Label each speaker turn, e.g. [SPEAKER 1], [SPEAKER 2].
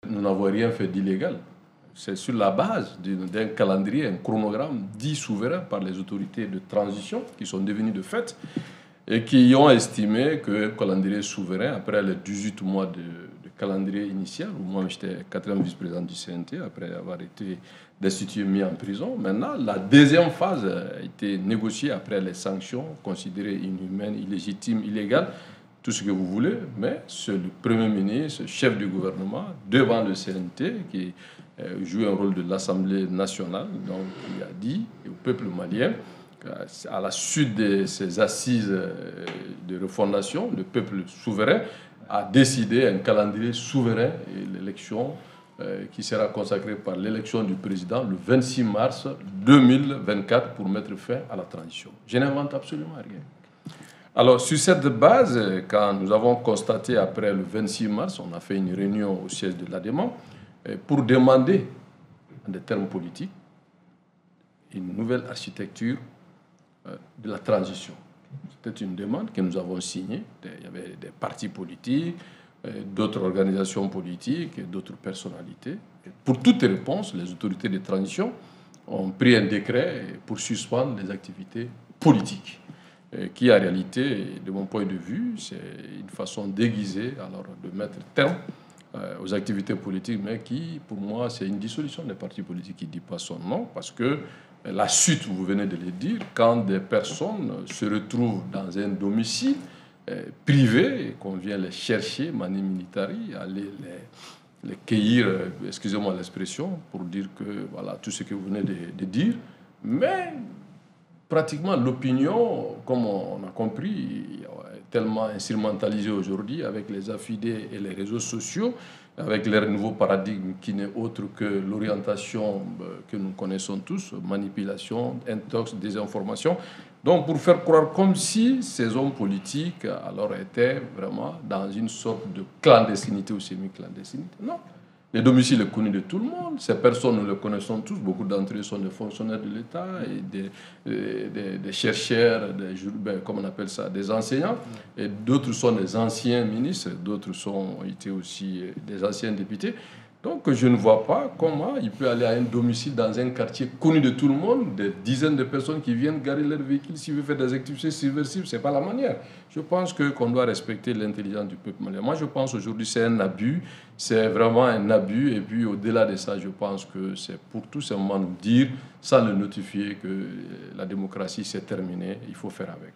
[SPEAKER 1] Nous n'avons rien fait d'illégal. C'est sur la base d'un calendrier, un chronogramme dit souverain par les autorités de transition qui sont devenues de fait et qui ont estimé qu'un calendrier souverain, après les 18 mois de calendrier initial, où moi j'étais 4e vice-président du CNT, après avoir été destitué, mis en prison. Maintenant, la deuxième phase a été négociée après les sanctions considérées inhumaines, illégitimes, illégales, tout ce que vous voulez, mais c'est le Premier ministre, chef du gouvernement, devant le CNT, qui joue un rôle de l'Assemblée nationale, donc il a dit au peuple malien, à la suite de ces assises de refondation, le peuple souverain a décidé un calendrier souverain et l'élection qui sera consacrée par l'élection du président le 26 mars 2024 pour mettre fin à la transition. Je n'invente absolument rien. Alors, sur cette base, quand nous avons constaté après le 26 mars, on a fait une réunion au siège de l'ADEMA pour demander, en des termes politiques, une nouvelle architecture de la transition. C'était une demande que nous avons signée. Il y avait des partis politiques, d'autres organisations politiques et d'autres personnalités. Et pour toute réponse, les autorités de transition ont pris un décret pour suspendre les activités politiques, qui en réalité, de mon point de vue, c'est une façon déguisée alors, de mettre terme aux activités politiques, mais qui, pour moi, c'est une dissolution des partis politiques qui ne dit pas son nom, parce que la suite, vous venez de le dire, quand des personnes se retrouvent dans un domicile privé et qu'on vient les chercher, mani militari, aller les cueillir, excusez-moi l'expression, pour dire que voilà tout ce que vous venez de dire, mais pratiquement l'opinion, comme on a compris, est tellement instrumentalisée aujourd'hui avec les affidés et les réseaux sociaux, avec leur nouveau paradigme qui n'est autre que l'orientation que nous connaissons tous, manipulation, intox, désinformation. Donc pour faire croire comme si ces hommes politiques alors étaient vraiment dans une sorte de clandestinité ou semi-clandestinité. Non. Les domiciles sont connus de tout le monde. Ces personnes, nous les connaissons tous. Beaucoup d'entre eux sont des fonctionnaires de l'État et des chercheurs, comme on appelle ça, des enseignants. Et d'autres sont des anciens ministres, d'autres ont été aussi des anciens députés. Donc je ne vois pas comment il peut aller à un domicile dans un quartier connu de tout le monde, des dizaines de personnes qui viennent garer leur véhicule s'il veut faire des activités subversives. Ce n'est pas la manière. Je pense qu'on doit respecter l'intelligence du peuple malien. Moi, je pense aujourd'hui que c'est un abus, c'est vraiment un abus. Et puis au-delà de ça, je pense que c'est pour tout simplement nous dire, sans le notifier, que la démocratie s'est terminée, il faut faire avec.